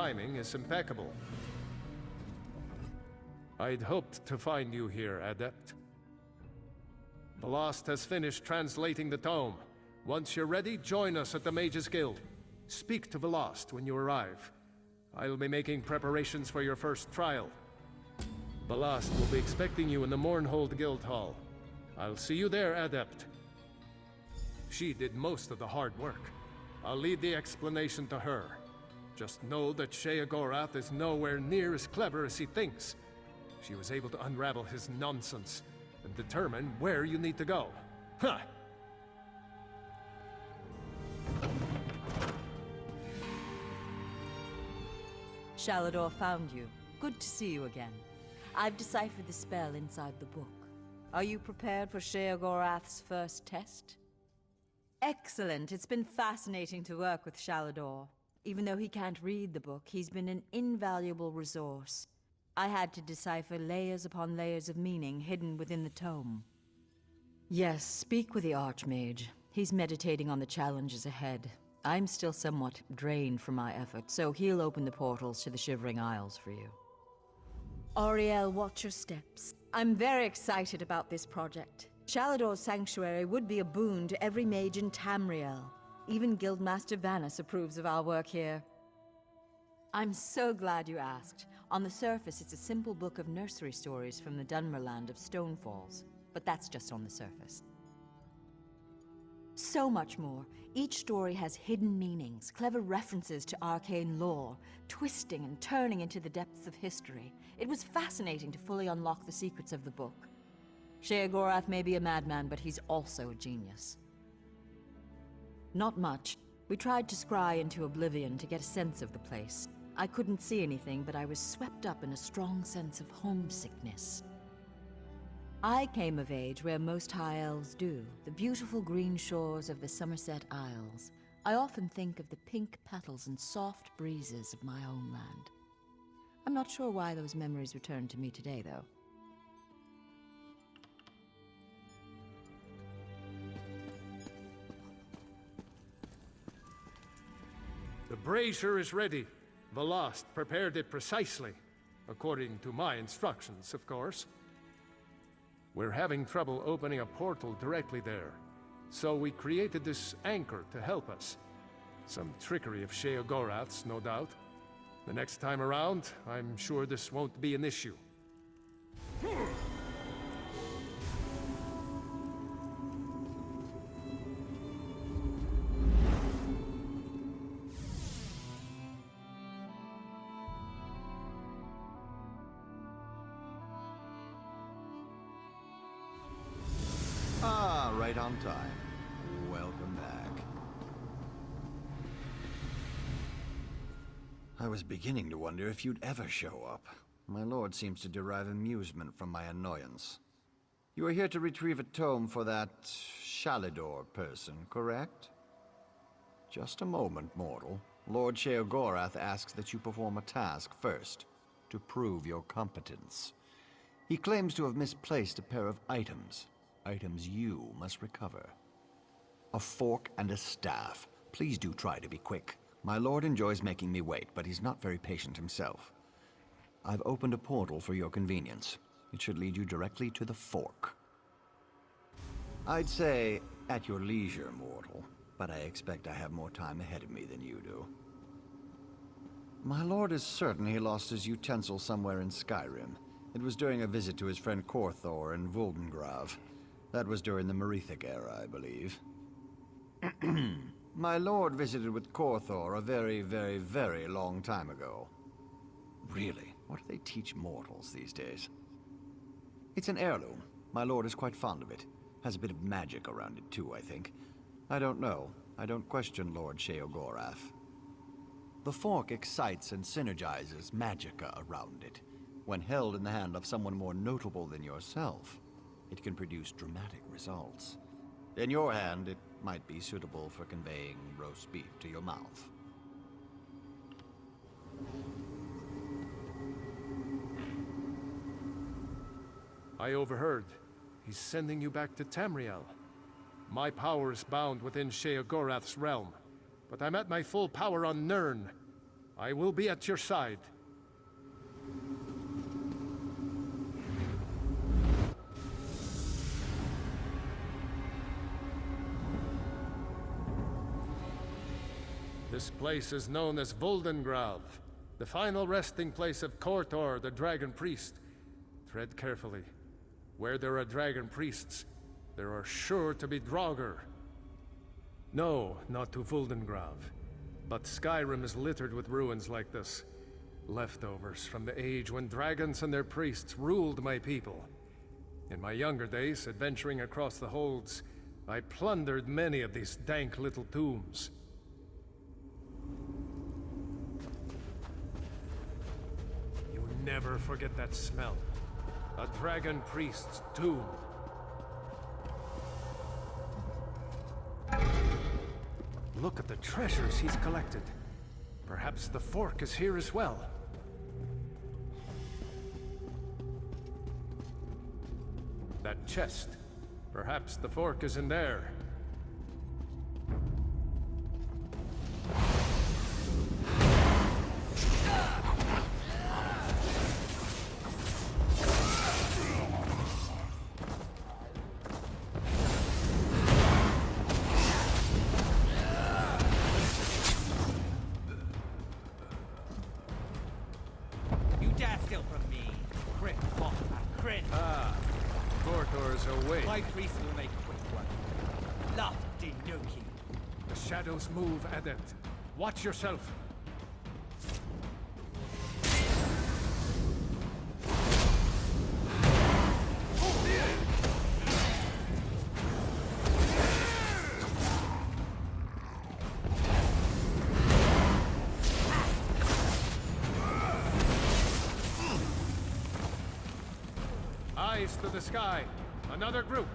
timing is impeccable. I'd hoped to find you here, Adept. Blast has finished translating the tome. Once you're ready, join us at the Mages Guild. Speak to Velast when you arrive. I'll be making preparations for your first trial. Velast will be expecting you in the Mournhold Guild Hall. I'll see you there, Adept. She did most of the hard work. I'll leave the explanation to her. Just know that Sheogorath is nowhere near as clever as he thinks. She was able to unravel his nonsense and determine where you need to go. Ha! Shalador found you. Good to see you again. I've deciphered the spell inside the book. Are you prepared for Sheogorath's first test? Excellent. It's been fascinating to work with Shalador. Even though he can't read the book, he's been an invaluable resource. I had to decipher layers upon layers of meaning hidden within the tome. Yes, speak with the Archmage. He's meditating on the challenges ahead. I'm still somewhat drained from my effort, so he'll open the portals to the Shivering Isles for you. Auriel, watch your steps. I'm very excited about this project. Shalador's sanctuary would be a boon to every mage in Tamriel. Even Guildmaster Vanus approves of our work here. I'm so glad you asked. On the surface, it's a simple book of nursery stories from the Dunmerland of Stonefalls, but that's just on the surface. So much more. Each story has hidden meanings, clever references to arcane lore, twisting and turning into the depths of history. It was fascinating to fully unlock the secrets of the book. Sheogorath may be a madman, but he's also a genius. Not much. We tried to scry into Oblivion to get a sense of the place. I couldn't see anything, but I was swept up in a strong sense of homesickness. I came of age where most High Elves do, the beautiful green shores of the Somerset Isles. I often think of the pink petals and soft breezes of my own land. I'm not sure why those memories return to me today, though. The brazier is ready. Velast prepared it precisely, according to my instructions, of course. We're having trouble opening a portal directly there, so we created this anchor to help us. Some trickery of Sheogorath's, no doubt. The next time around, I'm sure this won't be an issue. Right on time. Welcome back. I was beginning to wonder if you'd ever show up. My lord seems to derive amusement from my annoyance. You are here to retrieve a tome for that Shalador person, correct? Just a moment, mortal. Lord Sheogorath asks that you perform a task first, to prove your competence. He claims to have misplaced a pair of items. Items you must recover. A fork and a staff. Please do try to be quick. My lord enjoys making me wait, but he's not very patient himself. I've opened a portal for your convenience. It should lead you directly to the fork. I'd say at your leisure, mortal, but I expect I have more time ahead of me than you do. My lord is certain he lost his utensil somewhere in Skyrim. It was during a visit to his friend Korthor in Voldengrav. That was during the Merethic era, I believe. My lord visited with Korthor a very, very, very long time ago. Really? What do they teach mortals these days? It's an heirloom. My lord is quite fond of it. Has a bit of magic around it too, I think. I don't know. I don't question Lord Sheogorath. The fork excites and synergizes magicka around it. When held in the hand of someone more notable than yourself, it can produce dramatic results. In your hand, it might be suitable for conveying roast beef to your mouth. I overheard. He's sending you back to Tamriel. My power is bound within Sheogorath's realm, but I'm at my full power on Nirn. I will be at your side. This place is known as Voldengrav, the final resting place of Kortor, the Dragon Priest. Tread carefully. Where there are Dragon Priests, there are sure to be Draugr. No, not to Voldengrav. But Skyrim is littered with ruins like this. Leftovers from the age when dragons and their priests ruled my people. In my younger days, adventuring across the holds, I plundered many of these dank little tombs. You never forget that smell. A dragon priest's tomb. Look at the treasures he's collected. Perhaps the fork is here as well. That chest. Perhaps the fork is in there. My priest will make quick work. Lofty Nuki. The shadows move, Adept. Watch yourself. Eyes to the sky. Another group.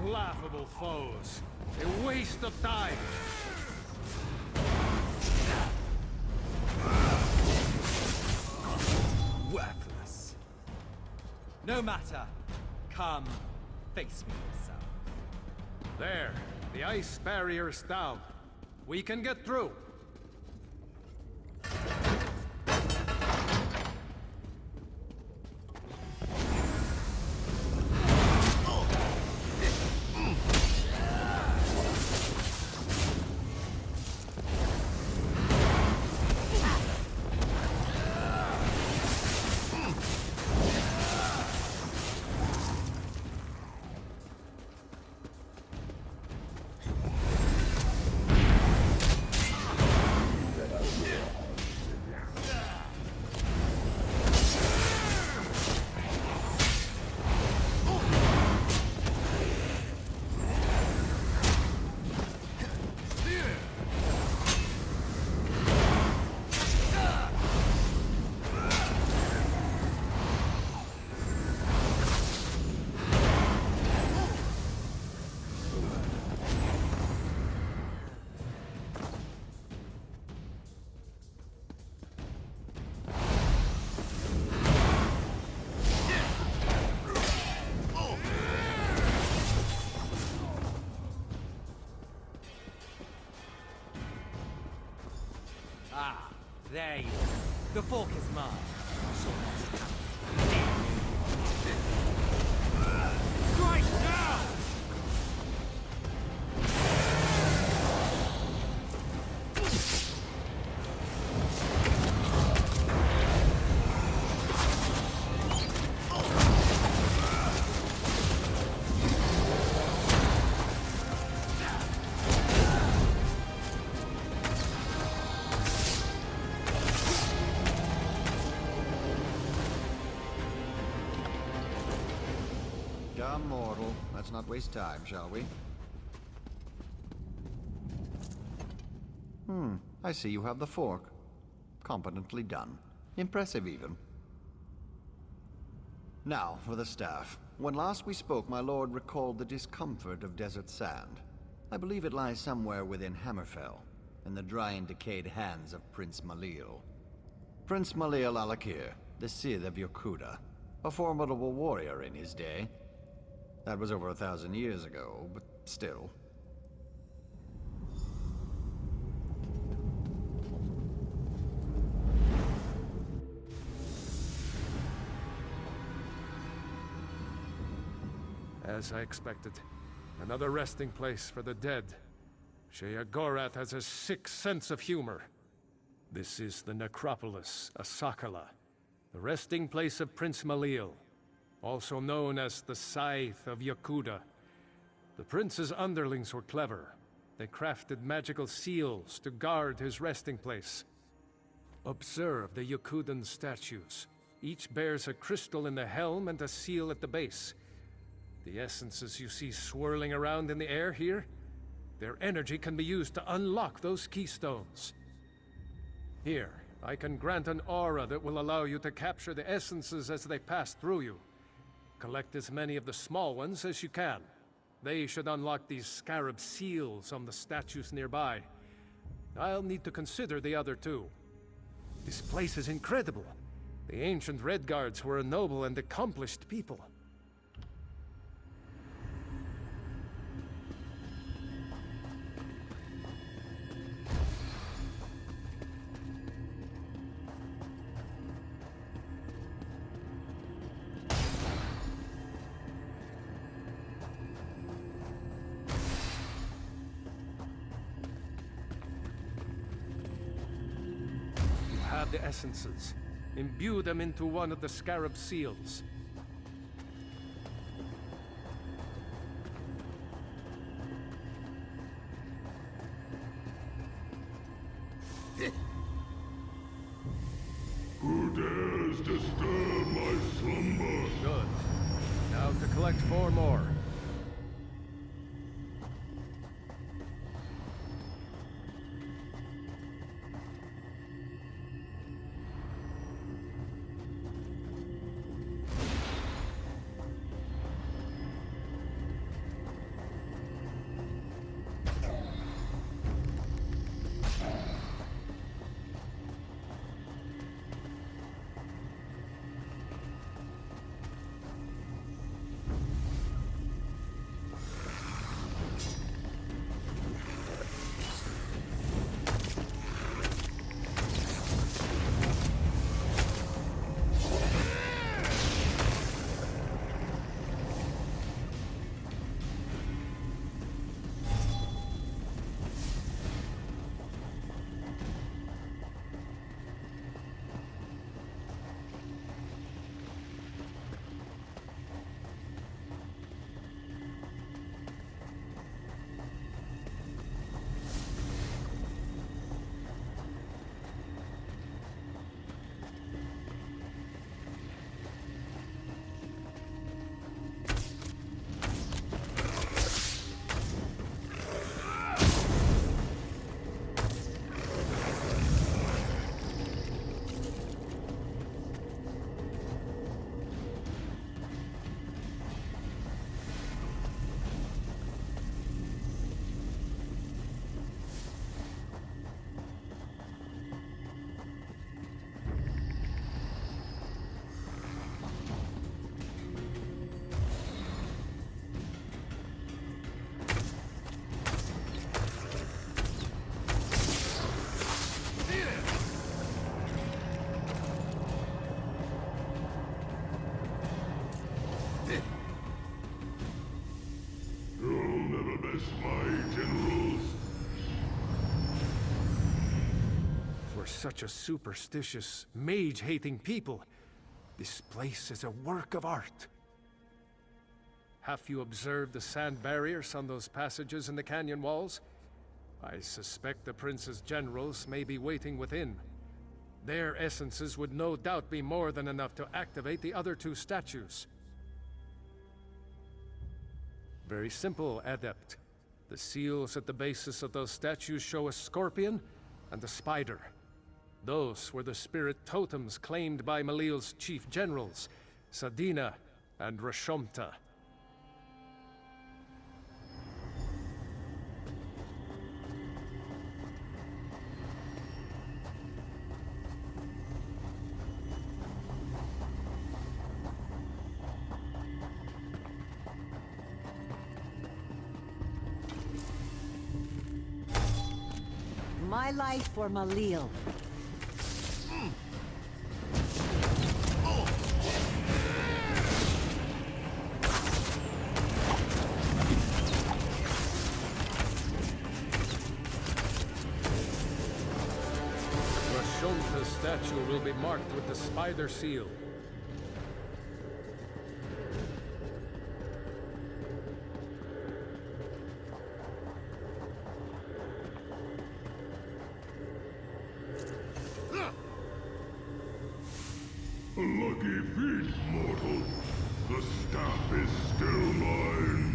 Laughable foes. A waste of time. Worthless. No matter. Come, face me yourself. There. The ice barrier is down. We can get through. There you go. The fork is mine. I shall not have it. Strike now! Come, mortal. Let's not waste time, shall we? I see you have the fork. Competently done. Impressive, even. Now, for the staff. When last we spoke, my lord recalled the discomfort of desert sand. I believe it lies somewhere within Hammerfell, in the dry and decayed hands of Prince Malil. Prince Malil Alakir, the Sith of Yokuda, a formidable warrior in his day. That was over 1,000 years ago, but still. As I expected. Another resting place for the dead. Sheogorath has a sick sense of humor. This is the necropolis, Asakula, the resting place of Prince Malil, also known as the Scythe of Yokuda. The prince's underlings were clever. They crafted magical seals to guard his resting place. Observe the Yokudan statues. Each bears a crystal in the helm and a seal at the base. The essences you see swirling around in the air here, their energy can be used to unlock those keystones. Here, I can grant an aura that will allow you to capture the essences as they pass through you. Collect as many of the small ones as you can. They should unlock these scarab seals on the statues nearby. I'll need to consider the other two. This place is incredible. The ancient Red Guards were a noble and accomplished people. Have the essences. Imbue them into one of the scarab seals. Who dares disturb my slumber? Good. Now to collect 4 more. For such a superstitious, mage-hating people, this place is a work of art. Have you observed the sand barriers on those passages in the canyon walls? I suspect the prince's generals may be waiting within. Their essences would no doubt be more than enough to activate the other 2 statues. Very simple, Adept. The seals at the basis of those statues show a scorpion and a spider. Those were the spirit totems claimed by Malil's chief generals, Sadina and Rashomta. My life for Malil. Rashomta's statue will be marked with the spider seal. Lucky feet, mortal. The staff is still mine.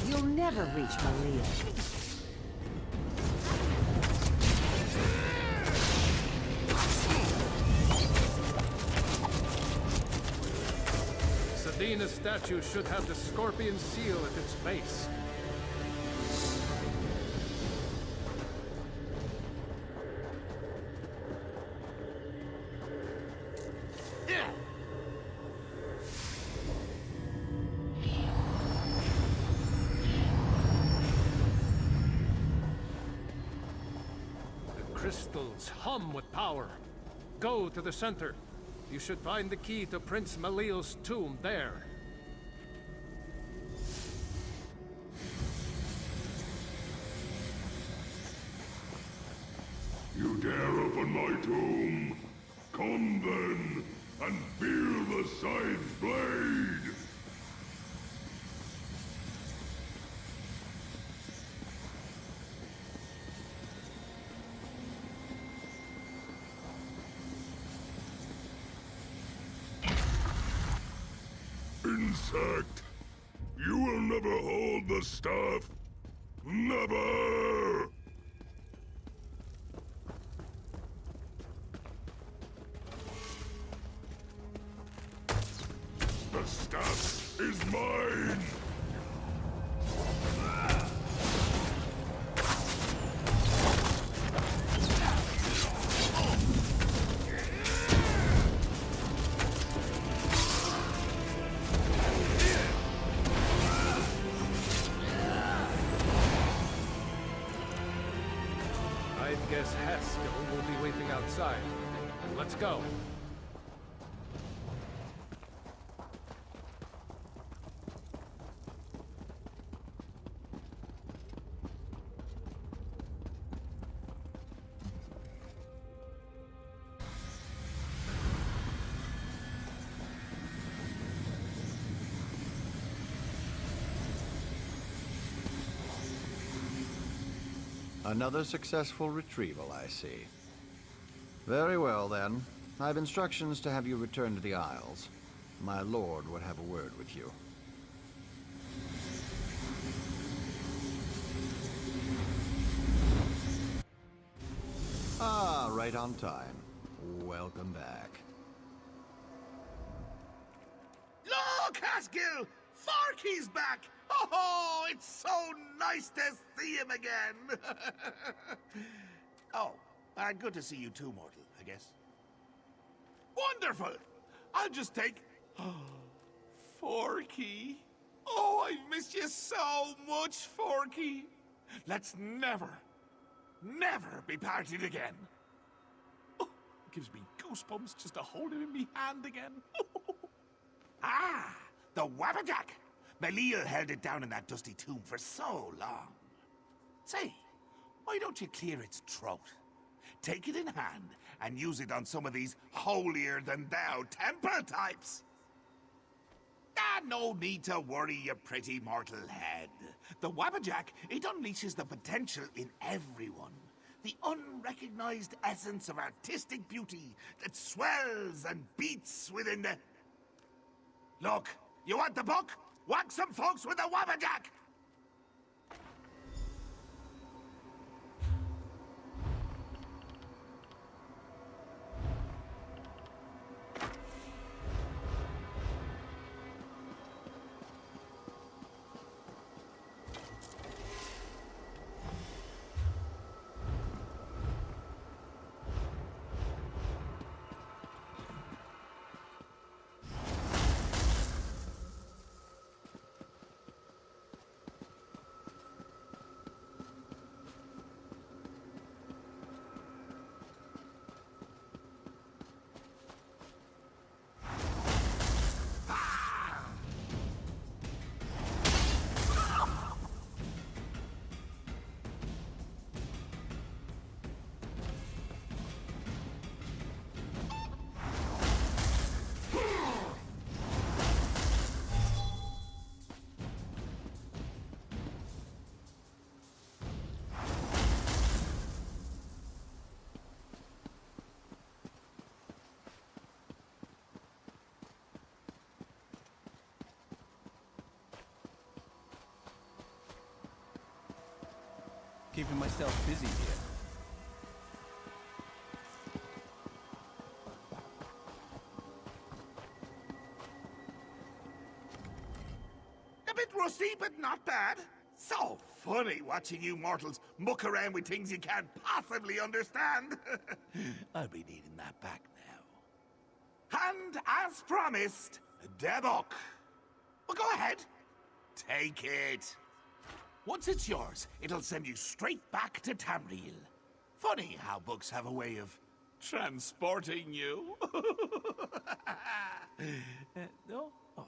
You'll never reach Malil. Sadina's statue should have the scorpion seal at its base. The crystals hum with power. Go to the center. You should find the key to Prince Malil's tomb there. You dare open my tomb? Come then, and feel the scythe's blade! Insect! You will never hold the staff! Never! The staff is mine! I guess Haskell will be waiting outside. Let's go. Another successful retrieval, I see. Very well, then. I have instructions to have you return to the Isles. My lord would have a word with you. Ah, right on time. Welcome back. Look, Haskell! Forkys back! Oh, it's so nice to see him again! Oh, good to see you too, mortal, I guess. Wonderful! I'll just take... Forky. Oh, I've missed you so much, Forky. Let's never be parted again. Oh, it gives me goosebumps just to hold him in my hand again. Ah, the Wabberjack. Malil held it down in that dusty tomb for so long. Say, why don't you clear its throat? Take it in hand and use it on some of these holier-than-thou temple types. Ah, no need to worry, you pretty mortal head. The Wabbajack, it unleashes the potential in everyone. The unrecognized essence of artistic beauty that swells and beats within the... Look, you want the book? Whack some folks with the Wabbajack! Keeping myself busy here. A bit rusty, but not bad. So funny watching you mortals muck around with things you can't possibly understand. I'll be needing that back now. And as promised, the book. Well, go ahead. Take it. Once it's yours, it'll send you straight back to Tamriel. Funny how books have a way of transporting you. No? Oh.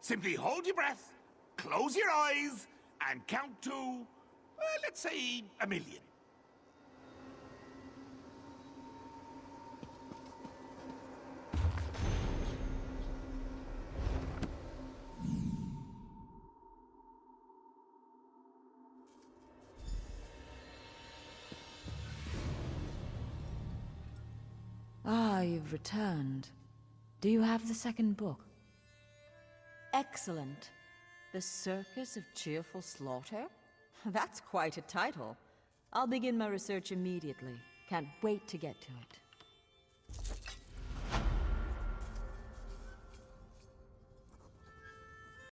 Simply hold your breath, close your eyes, and count to, let's say, 1,000,000. Ah, you've returned. Do you have the second book? Excellent. The Circus of Cheerful Slaughter? That's quite a title. I'll begin my research immediately. Can't wait to get to it.